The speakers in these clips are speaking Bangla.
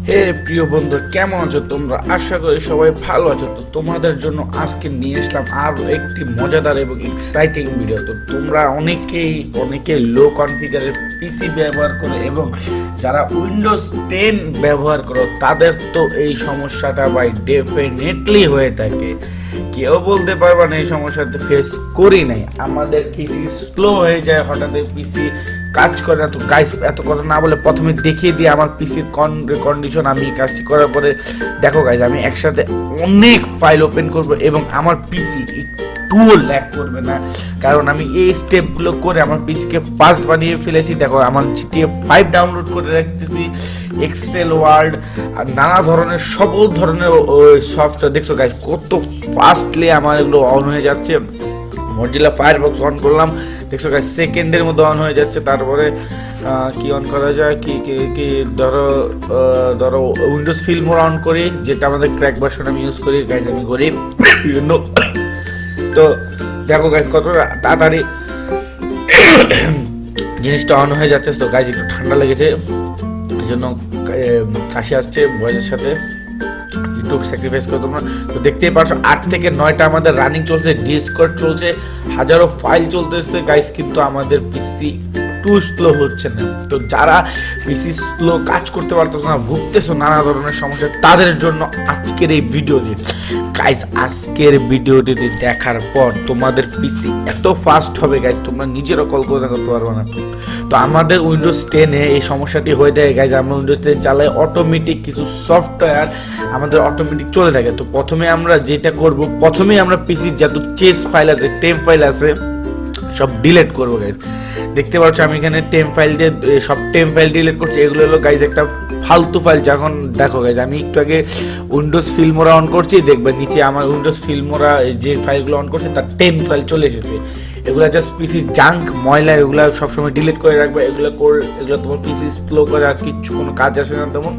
হে প্রিয় বন্ধু, কেমন আছো তোমরা? আশা করি সবাই ভালো আছো। তো তোমাদের জন্য আজকে নিয়ে আসলাম আরও একটি মজাদার এবং এক্সাইটিং ভিডিও। তো তোমরা অনেকেই লো কনফিগারের পিসি ব্যবহার করো এবং যারা উইন্ডোজ 10 ব্যবহার করো তাদের তো এই সমস্যাটা ভাই ডেফিনেটলি হয়ে থাকে। কেউ বলতে পারবা না এই সমস্যাতে ফেস করি নাই। আমাদের পিসি স্লো হয়ে যায়, হঠাৎ পিসি কাজ করে না। তো গাইস, এত কথা না বলে প্রথমে দেখিয়ে দিই আমার পিসির কন্ডিশন। আমি কাজটি করার পরে দেখো গাইস, আমি একসাথে অনেক ফাইল ওপেন করব এবং আমার পিসি একটুও ল্যাগ করবে না, কারণ আমি এই স্টেপগুলো করে আমার পিসিকে ফাস্ট বানিয়ে ফেলেছি। দেখো, আমার GTA 5 ডাউনলোড করে রাখতেছি, এক্সেল, ওয়ার্ড আর নানা ধরনের সকল ধরনের সফটওয়্যার। দেখছো গাইস কত ফাস্টলি আমার এগুলো অন হয়ে যাচ্ছে। মজিলা ফায়ারফক্স অন করলাম, দেখছো গাইস সেকেন্ডের মধ্যে অন হয়ে যাচ্ছে। তারপরে কি অন করা যায়, কি ধরো উইন্ডোজ ফিল্মোর অন করি, যেটা আমাদের ক্র্যাক ভার্সন আমি ইউজ করি। গাইস আমি করি বিভিন্ন। তো দেখো গাইস কত তাড়াতাড়ি জিনিসটা অন হয়ে যাচ্ছে। তো গাইস একটু ঠান্ডা লেগেছে, এই জন্য কাশি আসছে ভয়েসের সাথে, একটু স্যাক্রিফাইস করে তোমরা। তো দেখতেই পাচ্ছ 8 থেকে 9টা আমাদের রানিং চলছে, ডিসকর্ড চলছে, হাজারো ফাইল চলতেছে গাইস, কিন্তু আমাদের পিসি একটু স্লো হচ্ছে না। তো যারা পিসি স্লো কাজ করতে পারতেছো না, ভুগতেছো নানা ধরনের সমস্যা, তাদের জন্য আজকের এই ভিডিওটি গাইস। আজকের ভিডিওটি দেখার পর তোমাদের পিসি এত ফাস্ট হবে গাইস, তোমরা নিজেরও কল্পনা করতে পারবে না। তো আমাদের উইন্ডোজ 10-এ এই সমস্যাটি হয়ে থাকে গাইস। আমরা উইন্ডোজ 10 চালাই, অটোমেটিক কিছু সফটওয়্যার আমাদের অটোমেটিক চলে থাকে। তো প্রথমে আমরা যেটা করব, প্রথমেই আমরা পিসির যত চেস ফাইল আছে, টেম্প ফাইল আছে, সব ডিলিট করবো গাইস। দেখতে পাচ্ছ আমি এখানে টেম্প ফাইল দিয়ে সব টেম্প ফাইল ডিলিট করছি। এগুলো হলো গাইস একটা ফালতু ফাইল। যখন দেখো গাইস, আমি একটু আগে উইন্ডোজ ফিল্মোরা অন করছি, দেখবে নিচে আমার উইন্ডোজ ফিল্মোরা যে ফাইলগুলো অন করছে তার টেম্প ফাইল চলে এসেছে। এগুলো জাস্ট পিসির জাঙ্ক, ময়লা, এগুলো সবসময় ডিলিট করে রাখবে। এগুলো তোমার পিসি স্লো করে আর কিছু কোনো কাজ আসে না তেমন।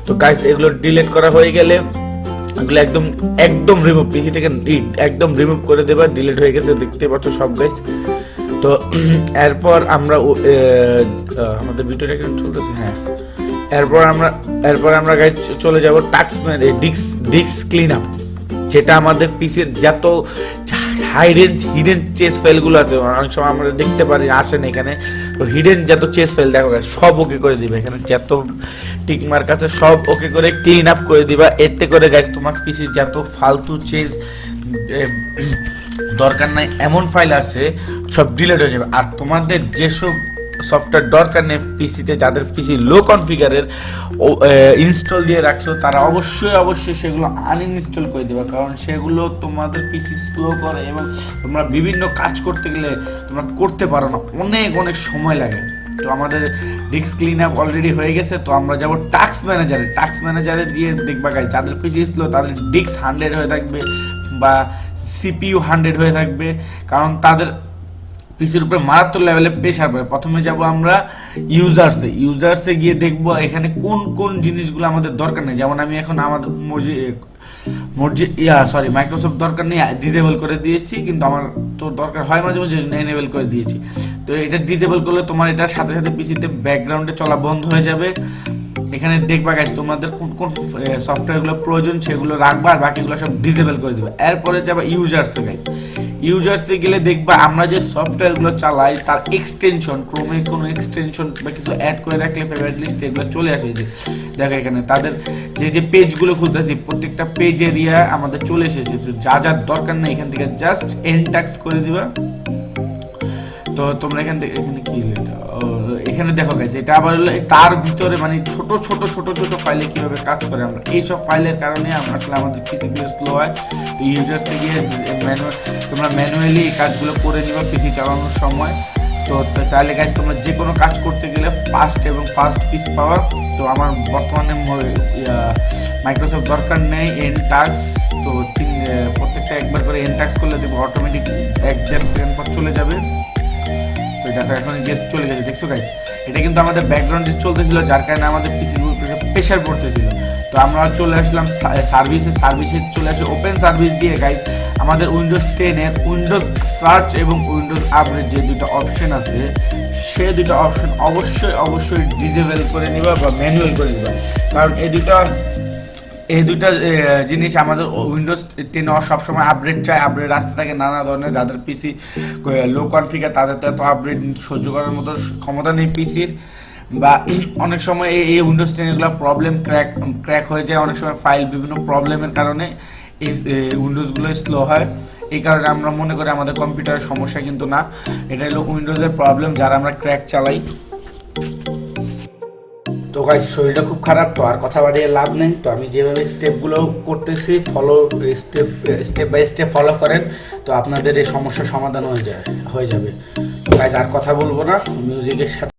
তো গাইস এগুলো ডিলিট করা হয়ে গেলে এগুলো একদম রিমুভ, পিসি থেকে একদম রিমুভ করে দেবা। ডিলিট হয়ে গেছে, দেখতে পাচ্ছ সব গাইস। তো এরপর আমরা আমাদের ভিডিওটা কেন চলতেছে, হ্যাঁ, এরপর আমরা গাইস চলে যাব ডিস্ক ক্লিন আপ, যেটা আমাদের পিসির যত হিডেন চেস ফাইলগুলো আছে, অনেক সময় আমরা দেখতে পারি আসে না এখানে। তো হিডেন যত চেস ফাইল দেখো গাইস, সব ওকে করে দিবে। এখানে যত টিক মার্ক আছে সব ওকে করে ক্লিন আপ করে দিবা। এতে করে গাইস তোমার পিসির যত ফালতু চেস দরকার নাই এমন ফাইল আছে সব ডিলিট হয়ে যাবে। আর তোমাদের যেসব সফটওয়্যার দরকার নেই পিসিতে, যাদের পিসি লো কনফিগারের ইনস্টল দিয়ে রাখছো, তারা অবশ্যই সেগুলো আনইনস্টল করে দেবে, কারণ সেগুলো তোমাদের পিসি স্লো করে এবং তোমরা বিভিন্ন কাজ করতে গেলে তোমরা করতে পারো না, অনেক সময় লাগে। তো আমাদের ডিস্ক ক্লিন আপ অলরেডি হয়ে গেছে। তো আমরা যাবো টাস্ক ম্যানেজারে দিয়ে দেখবা গাইস, যাদের পিসি স্লো তাদের ডিস্ক 100 হয়ে থাকবে বা সিপিইউ 100 হয়ে থাকবে, কারণ তাদের পিসির উপরে মারাত্মক লেভেলে প্রেশার পড়ে। প্রথমে যাব আমরা ইউজার্সে গিয়ে দেখব এখানে কোন জিনিসগুলো আমাদের দরকার নেই। যেমন আমি এখন আমাদের মাইক্রোসফট দরকার নেই, ডিসেবল করে দিয়েছি, কিন্তু আমার তো দরকার হয় মাঝে মাঝে, এনেবল করে দিয়েছি। তো এটা ডিসেবল করলে তোমার এটার সাথে সাথে পিসিতে ব্যাকগ্রাউন্ডে চলা বন্ধ হয়ে যাবে। এখানে দেখবা গাইস তোমাদের কোন সফটওয়্যারগুলো প্রয়োজন সেগুলো রাখবা, আর বাকিগুলো সব ডিসেবল করে দিবা। এরপরে যাবা ইউজার্সে গাইস। ইউজার্সে গেলে দেখবা আমরা যে সফটওয়্যারগুলো চালাই তার এক্সটেনশন, ক্রোমে কোনো এক্সটেনশন বা কিছু অ্যাড করে রাখলে ফেভারিট লিস্টে এগুলো চলে আসে। যে দেখো এখানে তাদের যে পেজগুলো খুলতেছি, প্রত্যেকটা পেজ এরিয়া আমাদের চলে এসেছে। যা দরকার নেই এখান থেকে জাস্ট এনটাক্স করে দিবা। তো তোমরা এখানে কি এখানে দেখো গাইস, এটা আবার হলো তার ভিতরে মানে ছোট ফাইলে কিভাবে কাজ করে। আমরা এইসব ফাইলের কারণে আমরা আসলে আমাদের পিসিগুলো স্লো হয়। তো ইউজার্স থেকে তোমরা ম্যানুয়ালি এই কাজগুলো করে নিবা পিসি চালানোর সময়। তো তাহলে গাইস তোমরা যে কোনো কাজ করতে গেলে ফাস্ট পিসি পাওয়া। তো আমার বর্তমানে মাইক্রোসফট দরকার নেই, এনটাক্স। তো প্রত্যেকটা একবার করে এনটাক্স করলে দেখবো অটোমেটিক 1-1.5 সেকেন্ড পর চলে যাবে। তো দেখো এখন গেস্ট চলে গেছে, দেখছো গাইস, এটা কিন্তু আমাদের ব্যাকগ্রাউন্ডে চলতেছিল, যার কারণে আমাদের পিসির উপরে প্রেশার পড়তেছিল। তো আমরা চলে আসলাম সার্ভিসে চলে আসে ওপেন সার্ভিস দিয়ে গাইস। আমাদের উইন্ডোজ 10-এর উইন্ডোজ সার্চ এবং উইন্ডোজ আপডেট যে দুটো অপশন আছে, সে দুটো অপশন অবশ্যই ডিসেবল করে নিবা বা ম্যানুয়াল করে নিবা। কারণ এই দুইটা জিনিস আমাদের উইন্ডোজ 10 সবসময় আপডেট চায়, আপডেট আসতে থাকে নানা ধরনের। যাদের পিসি লো কনফিগার তাদের তো এত আপডেট সহ্য করার মতো ক্ষমতা নেই পিসির, বা অনেক সময় এই উইন্ডোজ 10 এগুলো প্রবলেম ক্র্যাক হয়ে যায়, অনেক সময় ফাইল বিভিন্ন প্রবলেমের কারণে এই উইন্ডোজগুলো স্লো হয়। এই কারণে আমরা মনে করি আমাদের কম্পিউটারের সমস্যা, কিন্তু না, এটা হলো উইন্ডোজের প্রবলেম যারা আমরা ক্র্যাক চালাই। তো গাইস শরীরটা খুব খারাপ, তো আর কথা বাড়িয়ে লাভ নেই। তো আমি যেভাবে স্টেপগুলো করতেছি স্টেপ বাই স্টেপ ফলো করেন, তো আপনাদের এই সমস্যার সমাধান হয়ে যাবে। গাইস আর কথা বলবো না, মিউজিকের সাথে